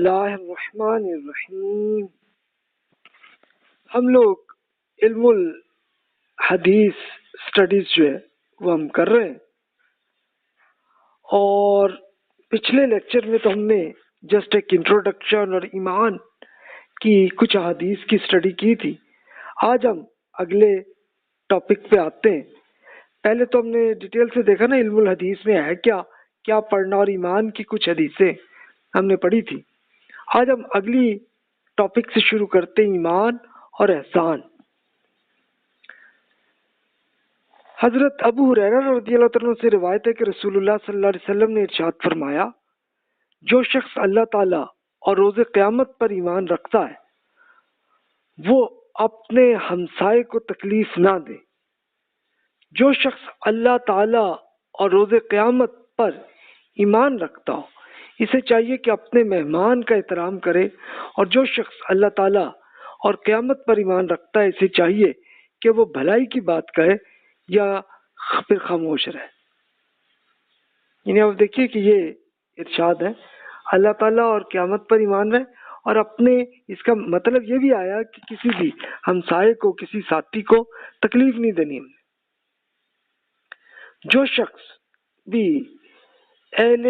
اللہ الرحمن الرحیم۔ ہم لوگ علم الحدیث اسٹڈیز جو ہے وہ ہم کر رہے ہیں، اور پچھلے لیکچر میں تو ہم نے جسٹ ایک انٹروڈکشن اور ایمان کی کچھ احادیث کی اسٹڈی کی تھی۔ آج ہم اگلے ٹاپک پہ آتے ہیں۔ پہلے تو ہم نے ڈیٹیل سے دیکھا نا علم الحدیث میں ہے کیا کیا پڑھنا، اور ایمان کی کچھ حدیثیں ہم نے پڑھی تھی۔ آج ہم اگلی ٹاپک سے شروع کرتے ہیں، ایمان اور احسان۔ حضرت ابو ہریرہ رضی اللہ عنہ سے روایت ہے کہ رسول اللہ صلی اللہ علیہ وسلم نے ارشاد فرمایا، جو شخص اللہ تعالیٰ اور روز قیامت پر ایمان رکھتا ہے وہ اپنے ہمسائے کو تکلیف نہ دے۔ جو شخص اللہ تعالیٰ اور روز قیامت پر ایمان رکھتا ہو اسے چاہیے کہ اپنے مہمان کا احترام کرے، اور جو شخص اللہ تعالیٰ اور قیامت پر ایمان رکھتا ہے اسے چاہیے کہ وہ بھلائی کی بات کہے یا پھر خاموش رہے۔ یعنی آپ دیکھیے کہ یہ ارشاد ہے اللہ تعالیٰ اور قیامت پر ایمان رہے، اور اپنے اس کا مطلب یہ بھی آیا کہ کسی بھی ہمسائے کو، کسی ساتھی کو تکلیف نہیں دینی ہم نے۔ جو شخص بھی اہل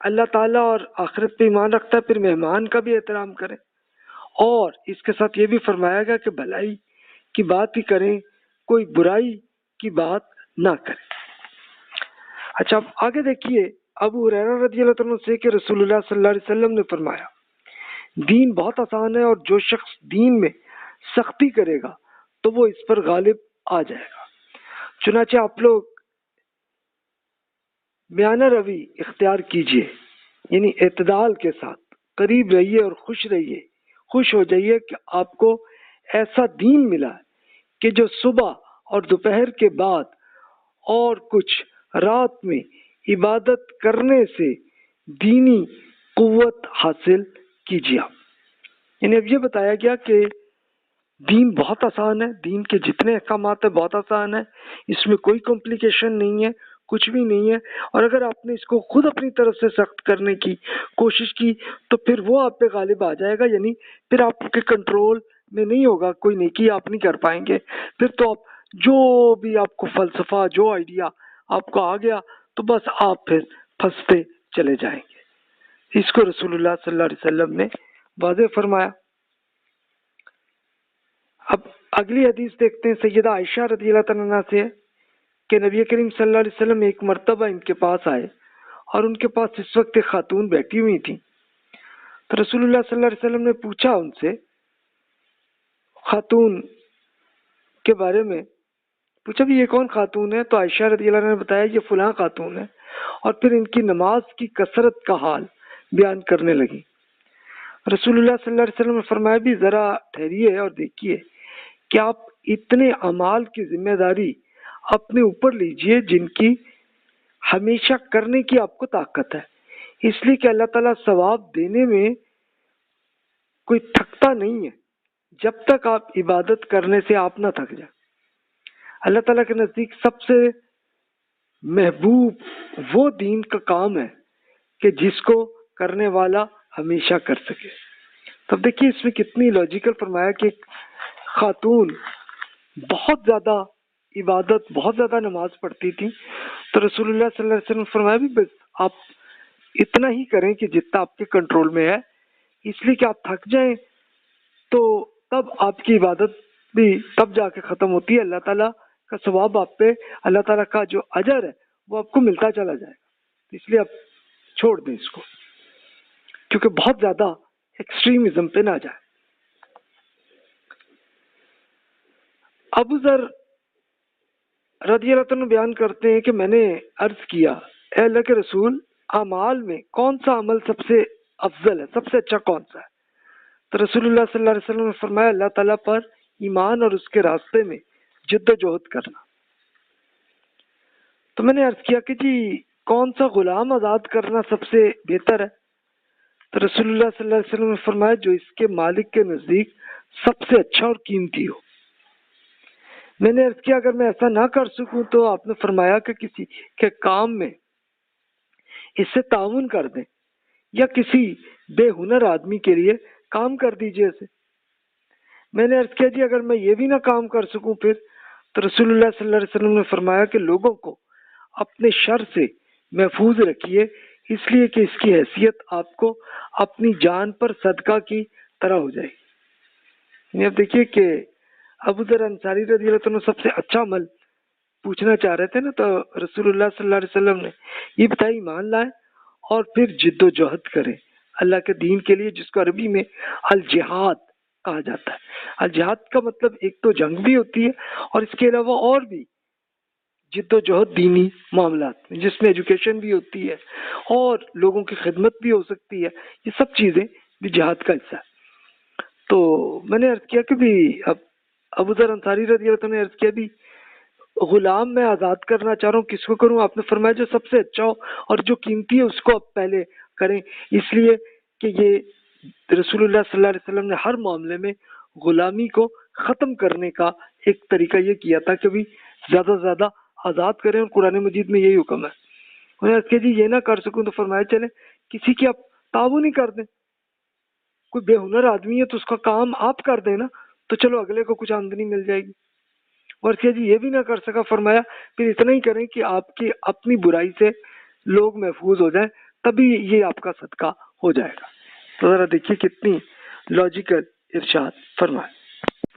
اللہ تعالیٰ اور آخرت پہ ایمان رکھتا ہے پھر مہمان کا بھی احترام کرے، اور اس کے ساتھ یہ بھی فرمایا گیا کہ بھلائی کی بات ہی کریں، کوئی برائی کی بات نہ کریں۔ اچھا اب آگے دیکھیے، ابو ہریرہ رضی اللہ عنہ سے کہ رسول اللہ صلی اللہ علیہ وسلم نے فرمایا، دین بہت آسان ہے، اور جو شخص دین میں سختی کرے گا تو وہ اس پر غالب آ جائے گا۔ چنانچہ آپ لوگ میانہ روی اختیار کیجئے، یعنی اعتدال کے ساتھ قریب رہیے اور خوش رہیے، خوش ہو جائیے کہ آپ کو ایسا دین ملا ہے کہ جو صبح اور دوپہر کے بعد اور کچھ رات میں عبادت کرنے سے دینی قوت حاصل کیجیے آپ۔ یعنی اب یہ بتایا گیا کہ دین بہت آسان ہے، دین کے جتنے احکامات ہیں بہت آسان ہے، اس میں کوئی کمپلیکیشن نہیں ہے، کچھ بھی نہیں ہے، اور اگر آپ نے اس کو خود اپنی طرف سے سخت کرنے کی کوشش کی تو پھر وہ آپ پہ غالب آ جائے گا، یعنی پھر آپ کے کنٹرول میں نہیں ہوگا، کوئی نیکی آپ نہیں کر پائیں گے۔ پھر تو آپ جو بھی آپ کو فلسفہ، جو آئیڈیا آپ کو آ گیا تو بس آپ پھر پھنستے چلے جائیں گے۔ اس کو رسول اللہ صلی اللہ علیہ وسلم نے واضح فرمایا۔ اب اگلی حدیث دیکھتے ہیں، سیدہ عائشہ رضی اللہ عنہا سے کہ نبی کریم صلی اللہ علیہ وسلم ایک مرتبہ ان کے پاس آئے، اور ان کے پاس اس وقت ایک خاتون بیٹھی ہوئی تھی۔ تو رسول اللہ صلی اللہ علیہ وسلم نے پوچھا ان سے خاتون کے بارے میں، پوچھا بھی یہ کون خاتون ہے؟ تو عائشہ رضی اللہ عنہ نے بتایا یہ فلاں خاتون ہے، اور پھر ان کی نماز کی کثرت کا حال بیان کرنے لگی۔ رسول اللہ صلی اللہ علیہ وسلم نے فرمایا بھی ذرا ٹھہریے اور دیکھیے کہ آپ اتنے اعمال کی ذمہ داری اپنے اوپر لیجئے جن کی ہمیشہ کرنے کی آپ کو طاقت ہے، اس لیے کہ اللہ تعالیٰ ثواب دینے میں کوئی تھکتا نہیں ہے جب تک آپ عبادت کرنے سے آپ نہ تھک جائیں۔ اللہ تعالیٰ کے نزدیک سب سے محبوب وہ دین کا کام ہے کہ جس کو کرنے والا ہمیشہ کر سکے۔ تب دیکھیے اس میں کتنی لاجیکل فرمایا کہ ایک خاتون بہت زیادہ عبادت، بہت زیادہ نماز پڑھتی تھی، تو رسول اللہ صلی اللہ علیہ وسلم نے فرمایا بھی بس آپ اتنا ہی کریں کہ جتنا آپ کے کنٹرول میں ہے، اس لیے کہ آپ تھک جائیں تو تب آپ کی عبادت بھی تب جا کے ختم ہوتی ہے، اللہ تعالیٰ کا ثواب آپ پہ، اللہ تعالیٰ کا جو اجر ہے وہ آپ کو ملتا چلا جائے گا، اس لیے آپ چھوڑ دیں اس کو، کیونکہ بہت زیادہ ایکسٹریمزم پہ نہ جائے۔ ابو ذر رضی اللہ عنہ بیان کرتے ہیں کہ میں نے عرض کیا، اے اللہ کے رسول، اعمال میں کون سا عمل سب سے افضل ہے، سب سے اچھا کون سا ہے؟ تو رسول اللہ صلی اللہ علیہ وسلم نے فرمایا اللہ تعالیٰ پر ایمان اور اس کے راستے میں جد و جہد کرنا۔ تو میں نے عرض کیا کہ جی کون سا غلام آزاد کرنا سب سے بہتر ہے؟ تو رسول اللہ صلی اللہ علیہ وسلم نے فرمایا جو اس کے مالک کے نزدیک سب سے اچھا اور قیمتی ہو۔ میں نے عرض کیا اگر میں ایسا نہ کر سکوں تو آپ نے فرمایا کہ کسی کے کام میں اس سے تعاون کر دیں، یا کسی بے ہنر آدمی کے لیے کام کر دیجیے اسے۔ میں نے عرض کیا جی اگر میں یہ بھی نہ کام کر سکوں پھر؟ تو رسول اللہ صلی اللہ علیہ وسلم نے فرمایا کہ لوگوں کو اپنے شر سے محفوظ رکھیے، اس لیے کہ اس کی حیثیت آپ کو اپنی جان پر صدقہ کی طرح ہو جائے۔ یعنی اب دیکھیے کہ ابو ذر انصاری رضی اللہ عنہ سب سے اچھا عمل پوچھنا چاہ رہے تھے نا، تو رسول اللہ صلی اللہ علیہ وسلم نے یہ بتایا ایمان لائیں اور پھر جد و جہد کریں اللہ کے دین کے لیے، جس کو عربی میں الجہاد کہا جاتا ہے۔ الجہاد کا مطلب ایک تو جنگ بھی ہوتی ہے اور اس کے علاوہ اور بھی جد و جہد دینی معاملات میں، جس میں ایجوکیشن بھی ہوتی ہے اور لوگوں کی خدمت بھی ہو سکتی ہے، یہ سب چیزیں بھی جہاد کا حصہ ہے۔ تو میں نے عرض کیا کہ بھی اب ابو ذر انصاری رضی اللہ عنہ نے عرض کیا بھی غلام میں آزاد کرنا چاہ رہا ہوں، کس کو کروں؟ آپ نے فرمایا جو سب سے اچھا ہو اور جو قیمتی ہے اس کو اب پہلے کریں، اس لیے کہ یہ رسول اللہ صلی اللہ علیہ وسلم نے ہر معاملے میں غلامی کو ختم کرنے کا ایک طریقہ یہ کیا تھا کہ بھی زیادہ سے زیادہ آزاد کریں، اور قرآن مجید میں یہی حکم ہے۔ انہوں نے عرض کیا جی یہ نہ کر سکوں تو فرمایا چلیں کسی کی آپ تعاون ہی کر دیں، کوئی بے ہنر آدمی ہے تو اس کا کام آپ کر دیں نا، تو چلو اگلے کو کچھ آمدنی مل جائے گی۔ اور کیا جی یہ بھی نہ کر سکا، فرمایا پھر اتنا ہی کریں کہ آپ کی اپنی برائی سے لوگ محفوظ ہو جائیں، تبھی یہ آپ کا صدقہ ہو جائے گا۔ تو ذرا دیکھیے کتنی لاجیکل ارشاد فرمائے۔